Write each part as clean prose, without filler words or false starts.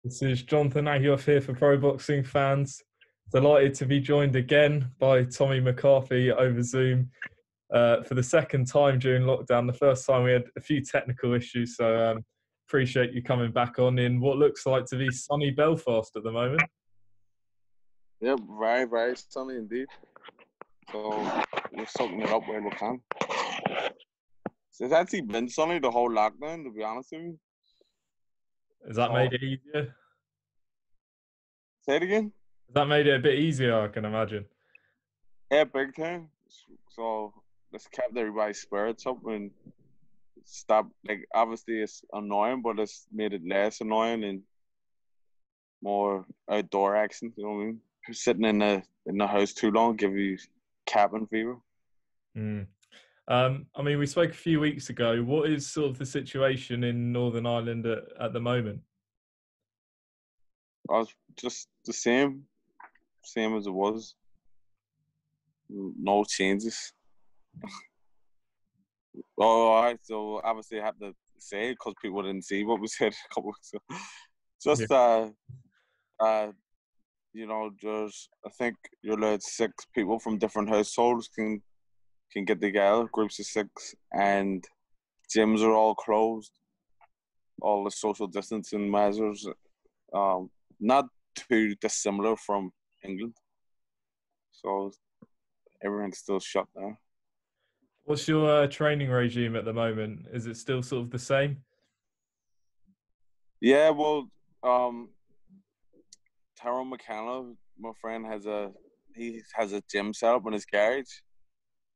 This is Jonathan Agioff here for Pro Boxing Fans. Delighted to be joined again by Tommy Mccarthy over Zoom for the second time during lockdown. The first time we had a few technical issues, so appreciate you coming back on in what looks like to be sunny Belfast at the moment. Yep, very, very sunny indeed. So we're soaking it up where we can. It's actually been sunny the whole lockdown, to be honest with you. Has that made it easier? Say it again? Has that made it a bit easier, I can imagine? Yeah, big time. So it's kept everybody's spirits up and stopped. Like, obviously it's annoying, but it's made it less annoying and more outdoor action. You know what I mean? Sitting in the house too long give you cabin fever. I mean, we spoke a few weeks ago. What is sort of the situation in Northern Ireland at the moment? I was just the same as it was. No changes. Oh, all right. So obviously I have to say it because people didn't see what we said a couple weeks ago. Just you know, there's I think you're allowed 6 people from different households can get together, groups of 6, and gyms are all closed. All the social distancing measures, not too dissimilar from England. So everything's still shut down. What's your training regime at the moment? Is it still sort of the same? Yeah, well, Tyrone McKenna, my friend, has a gym set up in his garage.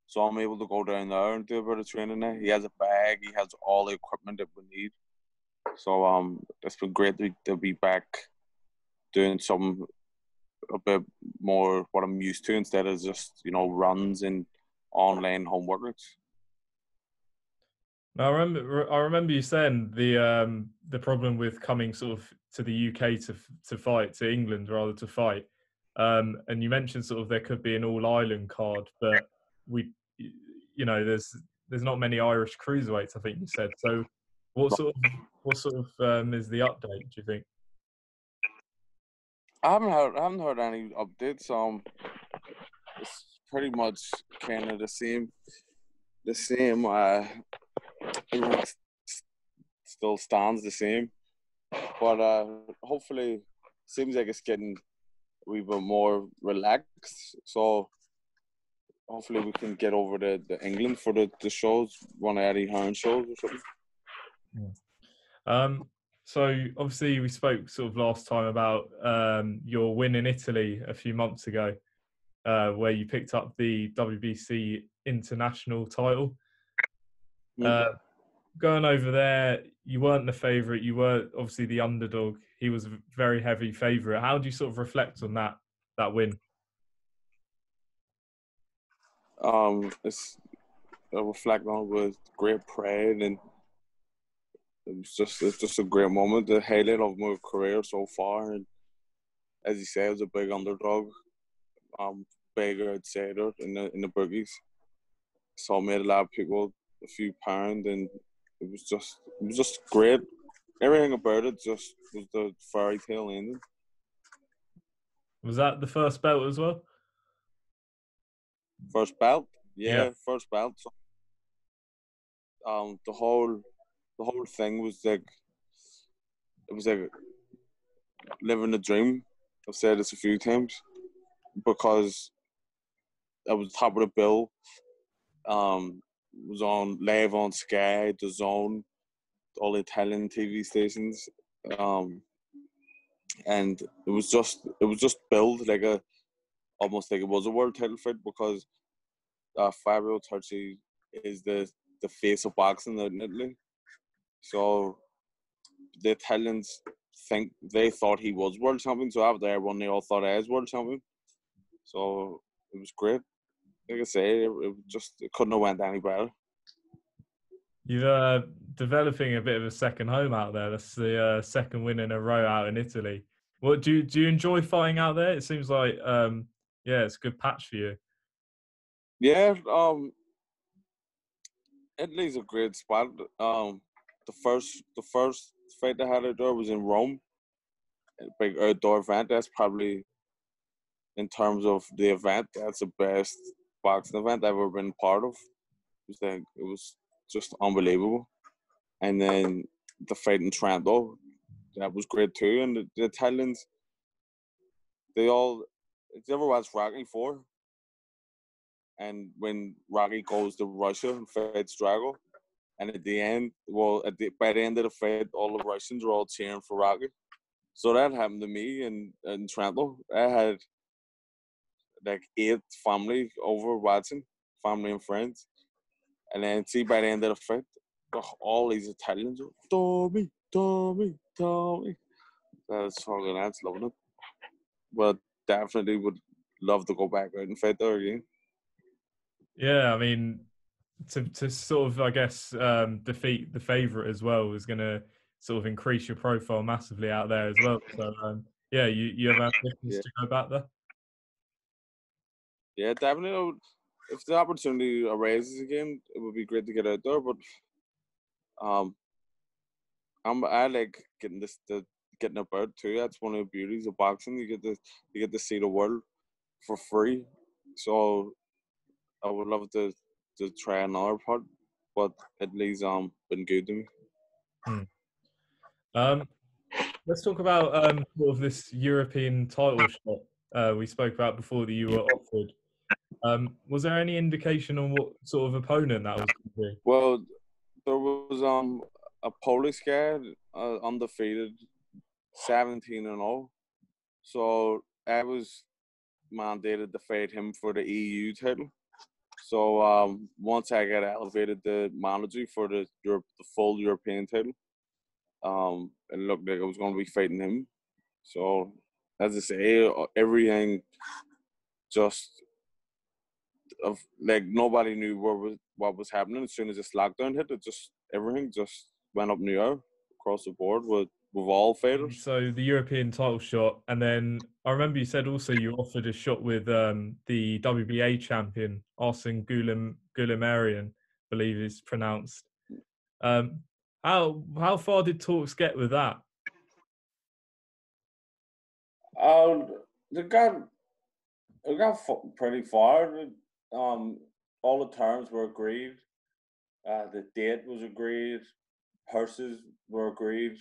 So I'm able to go down there and do a bit of training there. He has a bag, he has all the equipment that we need. So it's been great to be back doing something a bit more what I'm used to instead of just, you know, runs and online home workouts. I remember you saying the problem with coming sort of to the UK to fight, to England rather to fight, and you mentioned sort of there could be an all Ireland card, but there's not many Irish cruiserweights, I think you said. So what sort of is the update, do you think? I haven't heard any updates. It's pretty much kind of the same. Everyone still stands the same, but hopefully, seems like it's getting a wee bit more relaxed. So hopefully we can get over to England for the shows, one of Eddie Hearn shows or something. So obviously we spoke sort of last time about your win in Italy a few months ago, where you picked up the WBC international title. Going over there, you weren't the favourite. You were obviously the underdog. He was a very heavy favourite. How do you sort of reflect on that win? It's I reflect on with great pride, and it's just a great moment, the highlight of my career so far. And as you say, I was a big underdog, big outsider in the boogies. So I made a lot of people a few pounds, and it was just great. Everything about it just was the fairy tale ending. Was that the first belt as well? First belt, yeah. First belt. So, the whole thing was like, it was like living a dream. I've said this a few times because I was top of the bill. Was on live on Sky, The Zone, all the Italian TV stations, and it was just billed like almost like it was a world title fight because Fabio Turchi is the face of boxing in Italy. So the Italians they thought he was world champion. So after everyone, they all thought I was world champion. So it was great. Like I say, it couldn't have went any better. You're developing a bit of a second home out there. That's the second win in a row out in Italy. What do you enjoy fighting out there? It seems like it's a good patch for you. Yeah, Italy's a great spot. The first fight I had out there was in Rome, big outdoor event. That's probably, in terms of the event, that's the best boxing event I've ever been part of. It was just unbelievable. And then the fight in Trento, that was great too. And the Italians, if you ever watched Rocky 4? And when Rocky goes to Russia and fights Drago, and at the end, by the end of the fight, all the Russians are all cheering for Rocky. So that happened to me in Trento. I had like 8 family over watching, family and friends. And then see by the end of the fight, all these Italians are, Tommy, Tommy, Tommy. That's fucking that's loving it. But definitely would love to go back out and fight there again. Yeah, I mean, to sort of, I guess, defeat the favourite as well is going to sort of increase your profile massively out there as well. So, yeah, you have ambitions to go back there? Yeah, definitely. If the opportunity arises again, it would be great to get out there. But I like getting about too. That's one of the beauties of boxing. You get to see the world for free. So I would love to try another part, but at least been good to me. Let's talk about sort of this European title shot we spoke about before that you were offered. Was there any indication on what sort of opponent that was going to be? Well, there was a Polish guy, undefeated, 17-0. So I was mandated to fight him for the EU title. So once I got elevated to manager for the full European title, it looked like I was going to be fighting him. So as I say, everything just like nobody knew what was happening. As soon as this lockdown hit, everything just went up in the air across the board with all fighters. So the European title shot, and then I remember you said also you offered a shot with the WBA champion Arsene Goulamirian, I believe is pronounced. How far did talks get with that? It got pretty far. All the terms were agreed. The date was agreed. Purses were agreed.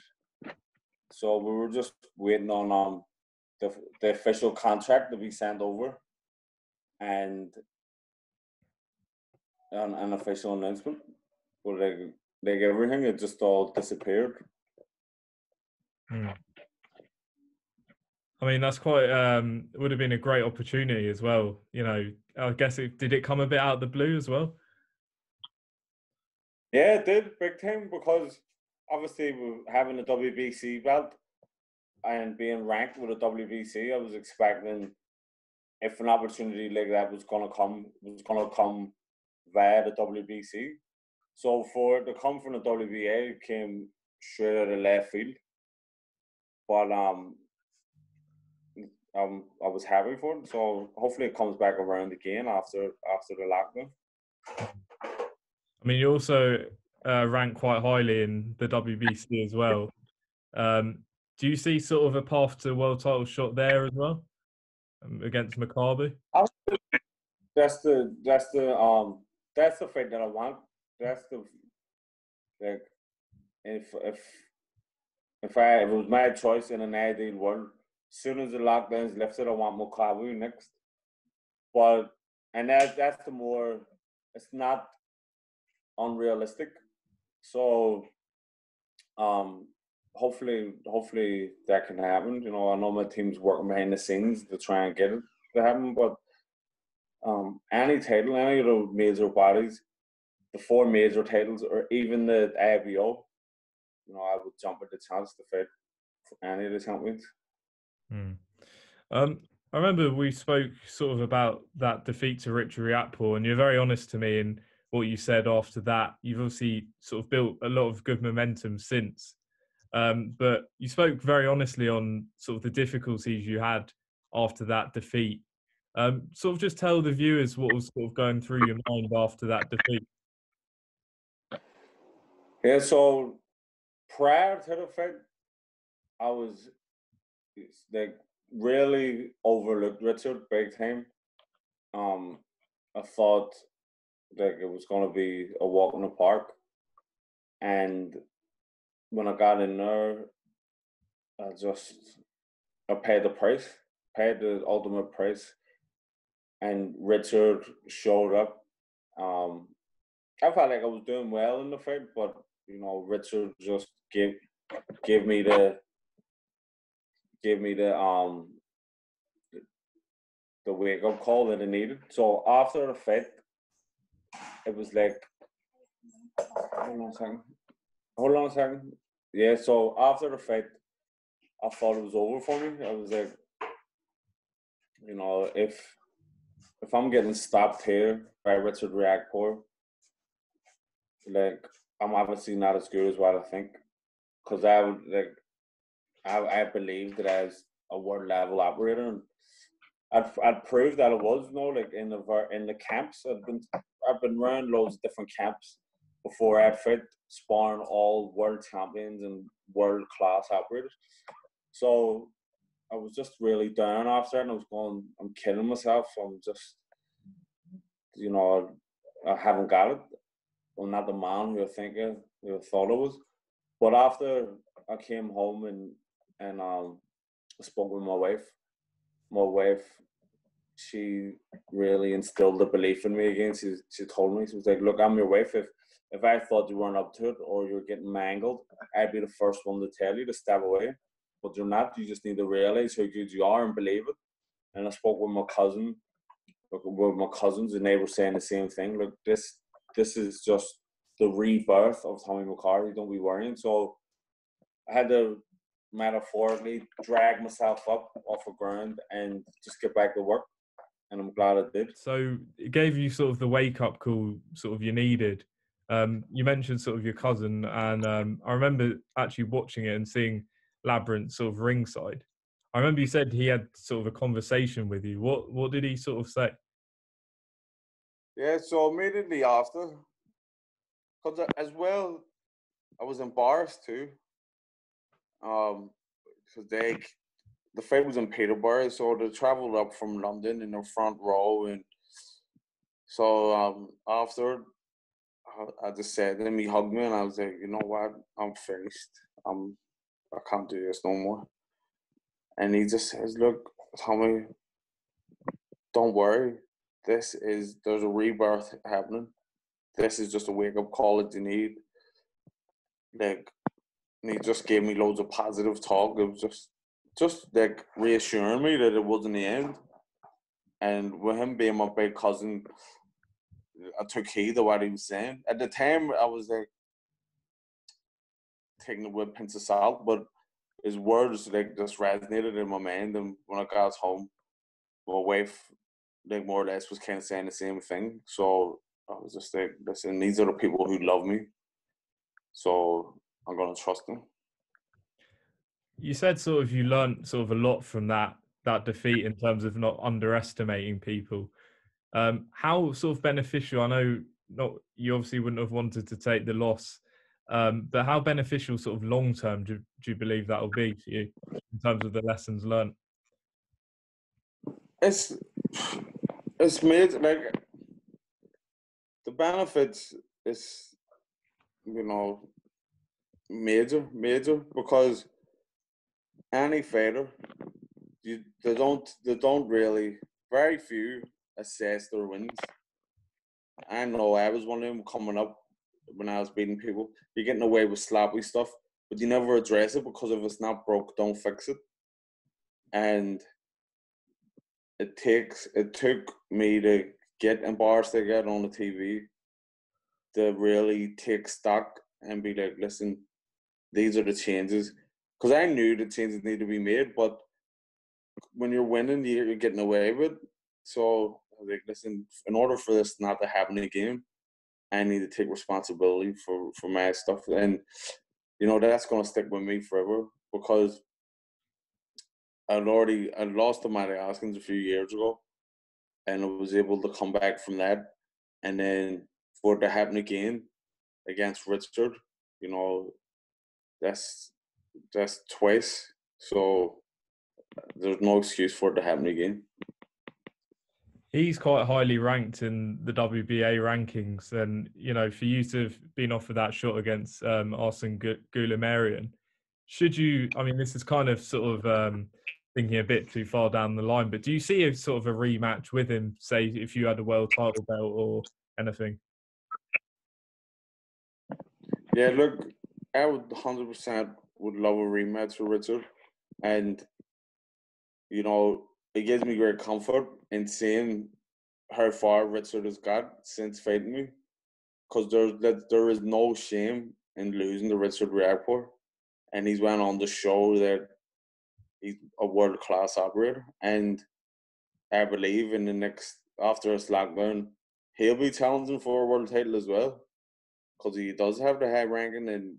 So we were just waiting on the official contract to be sent over, and an official announcement. But like everything, it just all disappeared. I mean, that's quite. It would have been a great opportunity as well. You know, I guess did it come a bit out of the blue as well? Yeah, it did, big time, because obviously having a WBC belt and being ranked with a WBC, I was expecting if an opportunity like that was gonna come via the WBC. So for it to come from the WBA, it came straight out of left field. But I was happy for it. So hopefully it comes back around again after the lockdown. I mean, you also rank quite highly in the WBC as well. Do you see sort of a path to world title shot there as well against Mccarthy? That's the fight that I want. That's the like if it was my choice in an ideal world, as soon as the lockdown is lifted, I want Mccarthy next. But that's the more, it's not unrealistic. So hopefully that can happen. You know, I know my team's working behind the scenes to try and get it to happen, but any title, any of the major bodies, the 4 major titles, or even the IBO, you know, I would jump at the chance to fight for any of the champions. I remember we spoke sort of about that defeat to Richard Riakporhe, and you're very honest to me in what you said after that. You've obviously sort of built a lot of good momentum since. But you spoke very honestly on sort of the difficulties you had after that defeat. Sort of just tell the viewers what was sort of going through your mind after that defeat. Yeah, so prior to the fight, I was They really overlooked Richard big time. I thought like it was going to be a walk in the park, and when I got in there, I paid the price, paid the ultimate price, and Richard showed up. I felt like I was doing well in the fight, but Richard just gave me the wake up call that I needed. So after the fight, it was like, hold on a second. Yeah. So after the fight, I thought it was over for me. I was like, if I'm getting stopped here by Richard Riakporhe, like I'm obviously not as good as what I think, because I believe that I was a world level operator, and I'd proved that it was. Like in the camps, I've been around loads of different camps before I'd fit sparring all world champions and world class operators. So I was just really down after that, and I was going, I'm killing myself. I'm just, I haven't got it. I'm not the man who I thought I was. But after I came home and I spoke with my wife, she really instilled the belief in me again. She told me, she was like, look, I'm your wife. If I thought you weren't up to it or you're getting mangled, I'd be the first one to tell you to step away. But you're not. You just need to realize how good you are and believe it. And I spoke with my cousins, and they were saying the same thing. Look, this is just the rebirth of Tommy Mccarthy. Don't be worrying. So I had to metaphorically drag myself up off the ground and just get back to work. And I'm glad I did. So it gave you sort of the wake-up call sort of you needed. You mentioned sort of your cousin, and I remember actually watching it and seeing Labrinth sort of ringside. I remember you said he had sort of a conversation with you. What did he sort of say? Yeah, so immediately after, because as well, I was embarrassed too. Because the fight was in Peterborough, so they travelled up from London in the front row, and so after I just said, then he hugged me, and I was like, you know what, I'm finished. I can't do this no more. And he just says, look, Tommy, don't worry. There's a rebirth happening. This is just a wake up call that you need. Like, and he just gave me loads of positive talk. It was just like reassuring me that it wasn't the end. And with him being my big cousin, I took heed of what he was saying. At the time, I was like taking it with a pinch of salt, but his words like just resonated in my mind. And when I got home, my wife, like more or less, was kind of saying the same thing. So I was just like, listen, these are the people who love me, so I'm gonna trust them. You said sort of you learned sort of a lot from that defeat in terms of not underestimating people. How sort of beneficial? I know not you obviously wouldn't have wanted to take the loss, but how beneficial sort of long term do you believe that will be for you in terms of the lessons learned? It's made like the benefits is major because any fighter they don't really, very few assess their wins. I know I was one of them coming up when I was beating people. You're getting away with sloppy stuff, but you never address it because if it's not broke, don't fix it. And it took me to get embarrassed to get on the TV to really take stock and be like, listen, these are the changes. Because I knew the changes need to be made, but when you're winning, you're getting away with it. So I was like, listen, in order for this not to happen again, I need to take responsibility for my stuff. And, that's going to stick with me forever because I lost to Matty Hoskins a few years ago and I was able to come back from that. And then for it to happen again against Richard, that's twice. So there's no excuse for it to happen again. He's quite highly ranked in the WBA rankings, and for you to have been offered that shot against Arsene Goulamarian, should you? I mean, this is kind of sort of thinking a bit too far down the line, but do you see a sort of a rematch with him? Say, if you had a world title belt or anything? Yeah, look, I would 100% would love a rematch with Richard, and it gives me great comfort in seeing how far Richard has got since fighting me, because there is no shame in losing to Richard Riakporhe, and he's went on to show that he's a world class operator, and I believe in the next after his lockdown, he'll be challenging for a world title as well, because he does have the high ranking and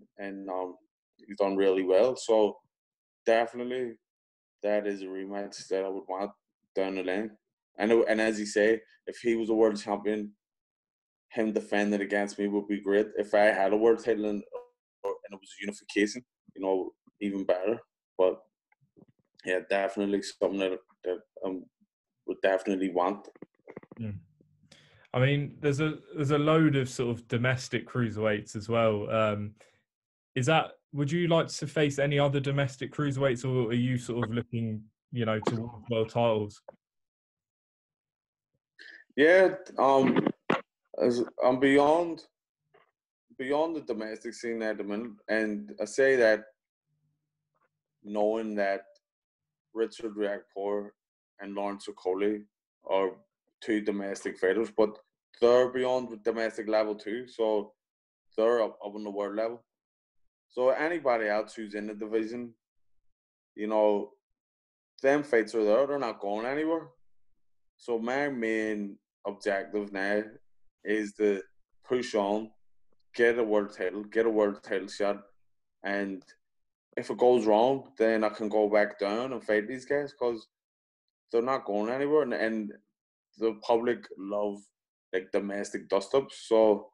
he's done really well. So definitely that is a rematch that I would want down the line. And as you say, if he was a world champion, him defending against me would be great. If I had a world title and it was unification, even better. But yeah, definitely something that would definitely want. Mm. I mean, there's a load of sort of domestic cruiserweights as well. Would you like to face any other domestic cruiserweights, or are you sort of looking, towards world titles? Yeah, as I'm beyond the domestic scene at the minute, and I say that knowing that Richard Riakporhe and Lawrence Okoli are two domestic fighters, but they're beyond the domestic level too, so they're up on the world level. So anybody else who's in the division, them fights are there, they're not going anywhere. So my main objective now is to push on, get a world title shot, and if it goes wrong, then I can go back down and fight these guys, because they're not going anywhere, and the public love like domestic dust ups. So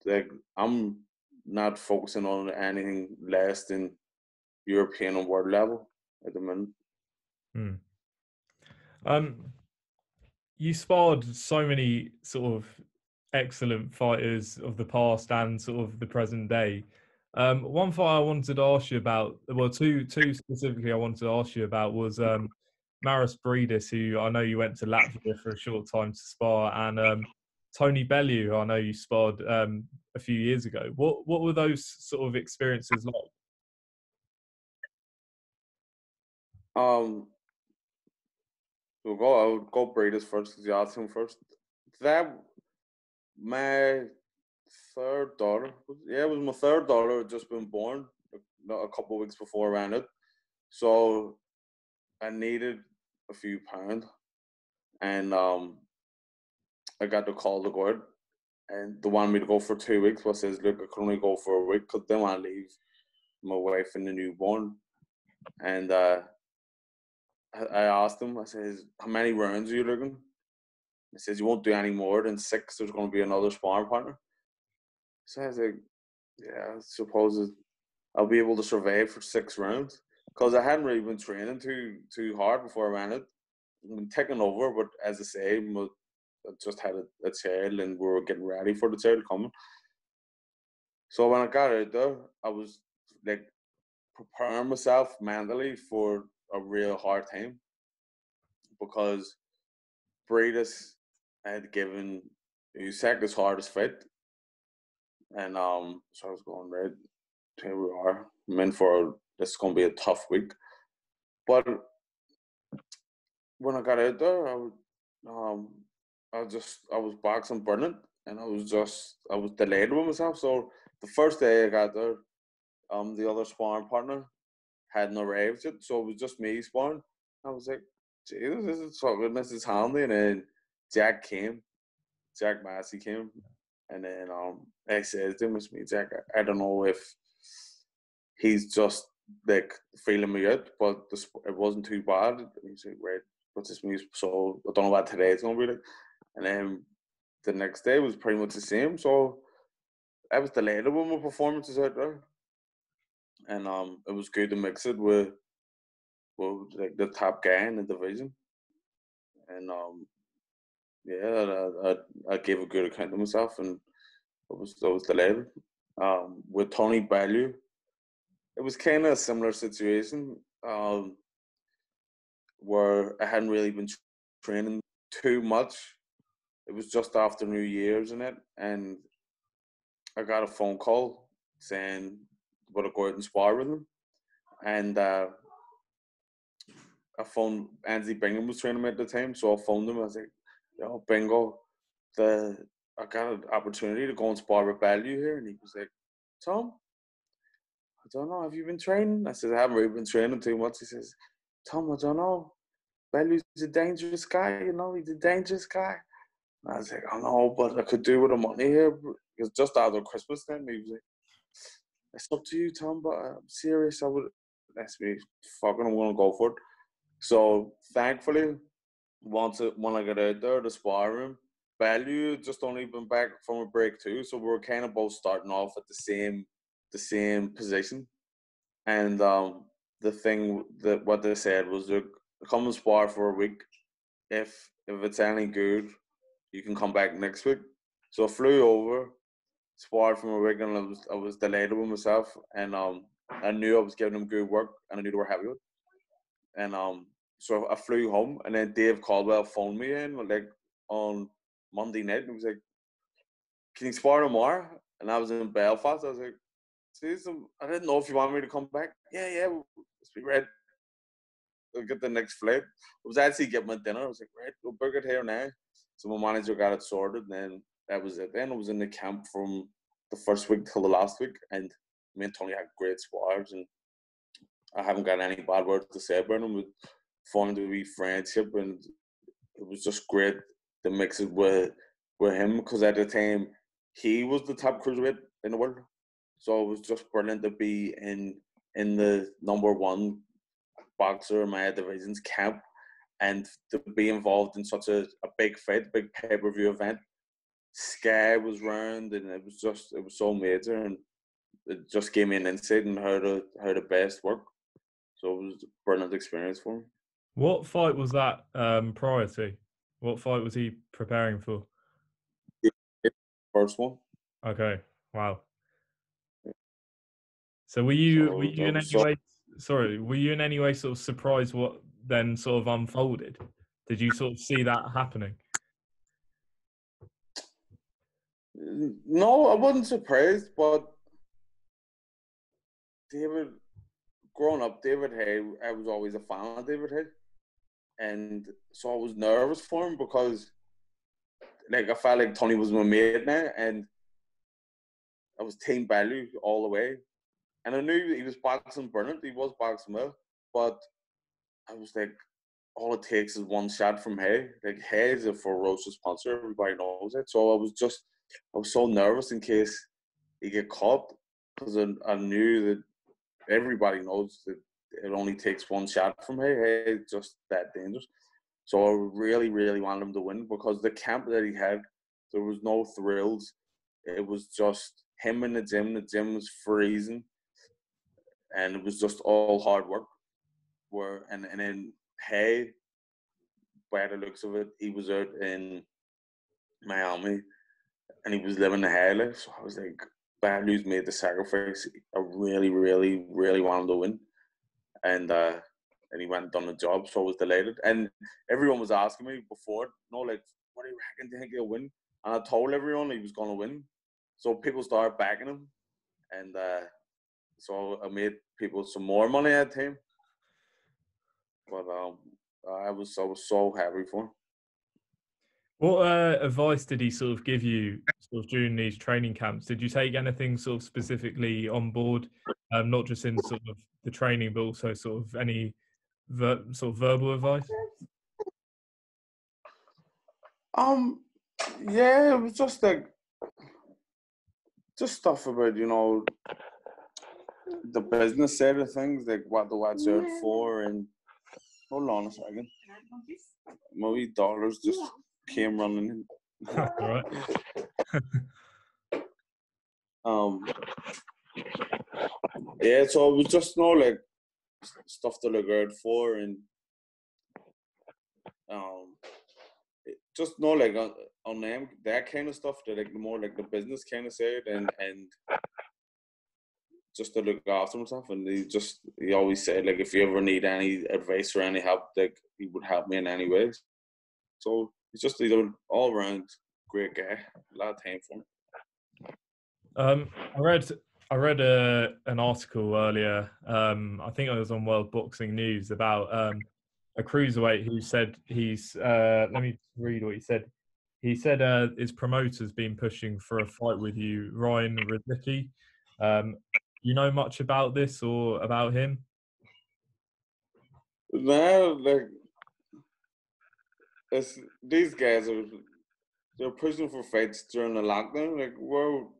like I'm not focusing on anything less than European and world level at the minute. You sparred so many sort of excellent fighters of the past and sort of the present day. One fight I wanted to ask you about, well, two specifically I wanted to ask you about was Mairis Briedis, who I know you went to Latvia for a short time to spar, and Tony Bellew, who I know you sparred a few years ago. What were those sort of experiences like? I would go Briedis first because you asked him first. That my third daughter, it was my third daughter had just been born a couple of weeks before I ran it, so I needed a few pounds, and I got the call to go out, and they wanted me to go for 2 weeks. But I says, look, I can only go for a week because they want to leave my wife and the newborn. And I asked him, I says, how many rounds are you looking? He says, you won't do any more than 6. There's going to be another sparring partner. So I was like, yeah, I suppose I'll be able to survive for 6 rounds, because I hadn't really been training too hard before I ran it. I've been taking over, but as I say, I just had a child and we were getting ready for the child coming. So when I got out there, I was like preparing myself mentally for a real hard time, because Briedis had given Usaka's hardest fight, and so I was going, right, here we are. I'm in for this is going to be a tough week. But when I got out there, I was boxing burning, and I was delayed with myself. So the first day I got there, the other sparring partner hadn't arrived yet, so it was just me sparring. I was like, Jesus, this is so good, this is handy. And then Jack Massey came, and then I said to him, it's me, Jack, I don't know if he's just like feeling me out, but it wasn't too bad. And he's like, right, what's this music? So I don't know what today's gonna be like. And then the next day was pretty much the same. So I was delighted with my performances out there, and it was good to mix it with was like the top guy in the division, and I gave a good account of myself, and I was delighted. With Tony Bellew, it was kind of a similar situation, where I hadn't really been training too much. It was just after New Year's in it, and I got a phone call saying would I go out and spar with him, and I phoned Andy Bingham was training me at the time, so I phoned him. I was like, "Yo, Bingo, I got an opportunity to go and spar with Bellew here," and he was like, "Tom, I don't know. Have you been training?" I said, "I haven't really been training too much." He says, "Tom, I don't know. Bellew's a dangerous guy. You know, he's a dangerous guy." And I was like, "I know, but I could do with the money here." Because just after Christmas then, he was like, "It's up to you, Tom, but I'm serious. I would." That's me. Fucking, I'm gonna go for it. So thankfully, when I got out there, the sparring, Bellew just only been back from a break too, so we were kind of both starting off at the same position. And the thing that what they said was, "Look, come and spar for a week. If it's any good, you can come back next week." So I flew over, sparred from a week, and I was delighted with myself, and I knew I was giving them good work, and I knew they were happy with it. And so I flew home, and then Dave Caldwell phoned me in like on Monday night, and he was like, "Can you spar tomorrow?" And I was in Belfast. I was like, "Jeez, I didn't know if you want me to come back." Yeah, let's be ready. I'll get the next flight. I was actually getting my dinner. I was like, "Right, we'll book it here now." So my manager got it sorted, and then that was it. Then I was in the camp from the first week till the last week, and me and Tony had great spars, and I haven't got any bad words to say about him. We formed a wee friendship, and it was just great to mix it with him, because at the time he was the top cruiserweight in the world, so it was just brilliant to be in the number one boxer in my division's camp, and to be involved in such a big fight, big pay-per-view event. Sky was round, and it was so major, and it just gave me an insight in how the best work. So it was a brilliant experience for me. What fight was that prior to? What fight was he preparing for? The first one. Okay, wow. So were you in any way? Sorry, were you in any way sort of surprised what then sort of unfolded? Did you sort of see that happening? No, I wasn't surprised, but David, growing up, David Hay, I was always a fan of David Hay, and so I was nervous for him, because like I felt like Tony was my mate now, and I was Team Bellew all the way, and I knew he was boxing brilliant. He was boxing well, but I was like, all it takes is one shot from Hay. Like, Hay is a ferocious puncher. Everybody knows it. So I was so nervous in case he get caught, because I knew that everybody knows that it only takes one shot from Hay. Hay is just that dangerous. So I really, really wanted him to win, because the camp that he had, there was no thrills. It was just him in the gym. The gym was freezing, and it was just all hard work. And then Hay, by the looks of it, he was out in Miami, and he was living the high life. So I was like, Bellew's made the sacrifice. I really, really, really wanted to win, and he went and done the job. So I was delighted, and everyone was asking me before, like, "What do you reckon? Do you think he'll win?" And I told everyone he was going to win. So people started backing him, and so I made people some more money at the time. But I was so happy for him. What advice did he sort of give you sort of during these training camps? Did you take anything sort of specifically on board, not just in sort of the training, but also sort of any sort of verbal advice? Yeah, it was just like stuff about, the business side of things, like what to watch out for. And hold on a second, my wee daughters just came running in. All right. Yeah, so it was just like stuff to look out for, and just know like on them that kind of stuff, that like more like the business kind of side, and just to look after himself. And he always said like if you ever need any advice or any help, like he would help me in any way. So he's an all around great guy. A lot of time for him. I read an article earlier. I think it was on World Boxing News about a cruiserweight who said he's. Let me read what he said. He said his promoter's been pushing for a fight with you, Ryan Rizicki. You know much about this or about him? No, like these guys they're pushing for fights during the lockdown. Like, well,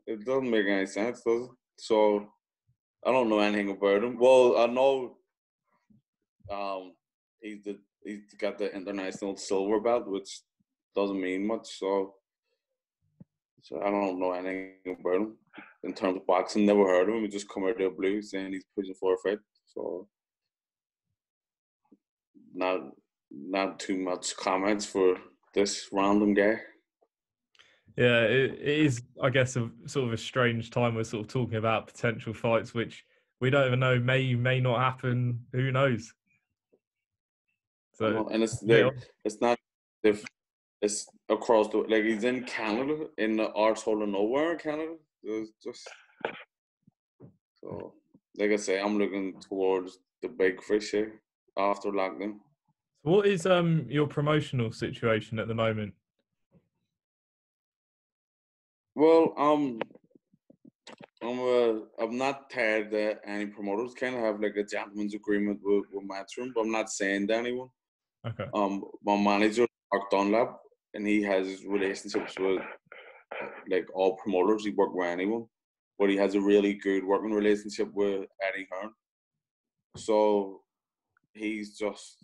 it doesn't make any sense, does it? So I don't know anything about him. Well, I know he's got the international silver belt, which doesn't mean much. So I don't know anything about him in terms of boxing. Never heard of him. He just come out of the blue saying he's pushing for a fight. So not too much comments for this random guy. Yeah, it is, I guess, a sort of a strange time. We're sort of talking about potential fights, which we don't even know may not happen. Who knows? So, and it's like it's not if it's across the like he's in Canada, in the arsehole of nowhere in Canada. It's just so like I say, I'm looking towards the big fish here after lockdown. So what is your promotional situation at the moment? Well, I'm not tied to any promoters. Kind of have like a gentleman's agreement with Matchroom, but I'm not saying to anyone. Okay. My manager, Mark Dunlap, and he has relationships with like all promoters. He worked with anyone, but he has a really good working relationship with Eddie Hearn. So he's just,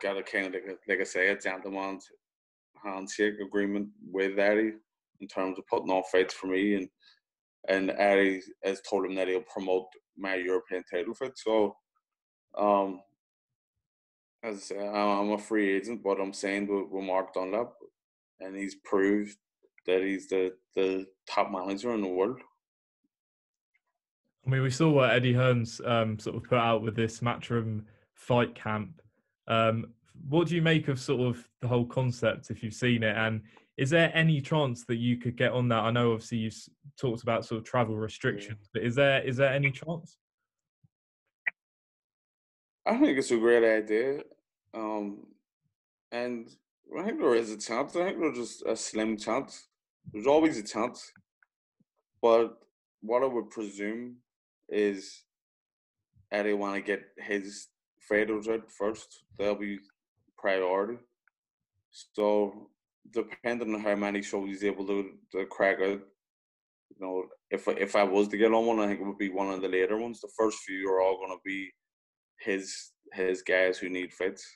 got a kind of like I say, a gentleman's handshake agreement with Eddie in terms of putting on fights for me, and Eddie has told him that he'll promote my European title fight. So, as I say, I'm a free agent, but I'm signed with Mark Dunlap, and he's proved that he's the top manager in the world. I mean, we saw what Eddie Hearn's sort of put out with this Matchroom fight camp. What do you make of sort of the whole concept, if you've seen it? And is there any chance that you could get on that? I know obviously you talked about sort of travel restrictions, but is there any chance? I think it's a great idea. And I think there is a chance. I think there's just a slim chance. There's always a chance. But what I would presume is Eddie want to get his fighters out first. That'll be priority. So depending on how many shows he's able to crack out, if I was to get on one, I think it would be one of the later ones. The first few are all going to be his guys who need fights.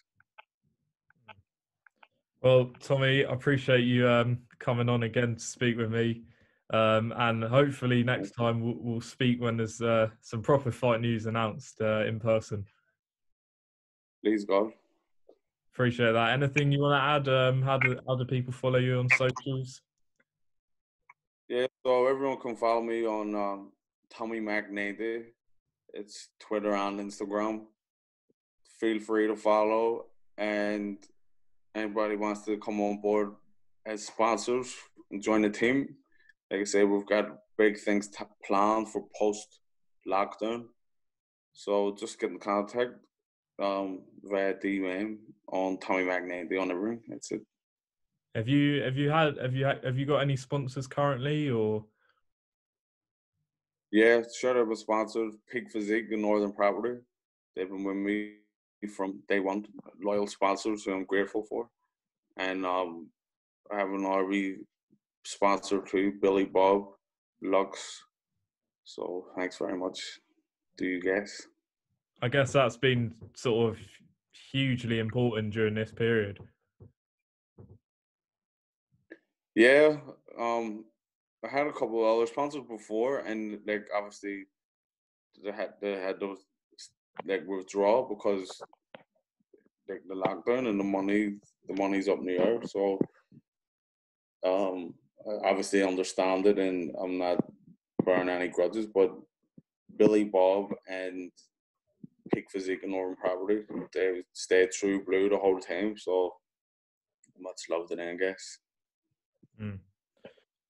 Well, Tommy, I appreciate you coming on again to speak with me. And hopefully next time we'll speak when there's some proper fight news announced in person. Please, God. Appreciate that. Anything you want to add? How do people follow you on socials? Yeah, so everyone can follow me on Tommy Mac90. It's Twitter and Instagram. Feel free to follow, and anybody wants to come on board as sponsors and join the team. Like I say, we've got big things planned for post-lockdown. So just get in contact via DM on Tommy Mac90 on everything. That's it. Have you got any sponsors currently, or? Yeah, sure. I was sponsored Peak Physique and Northern Property. They've been with me from day one. Loyal sponsors who I'm grateful for. And I have an RV sponsor too, Billy Bob, Lux. So thanks very much to you guys. I guess that's been sort of hugely important during this period. Yeah, I had a couple of other sponsors before, and like obviously they had those like withdrawal because like the lockdown and the money's up in the air. So I obviously understand it, and I'm not bearing any grudges. But Billy Bob and Peak Physique and Northern Property, they stayed true blue the whole time. So much love to them, I guess. Mm.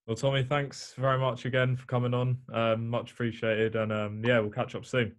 Well, Tommy, thanks very much again for coming on. Much appreciated, and yeah, we'll catch up soon.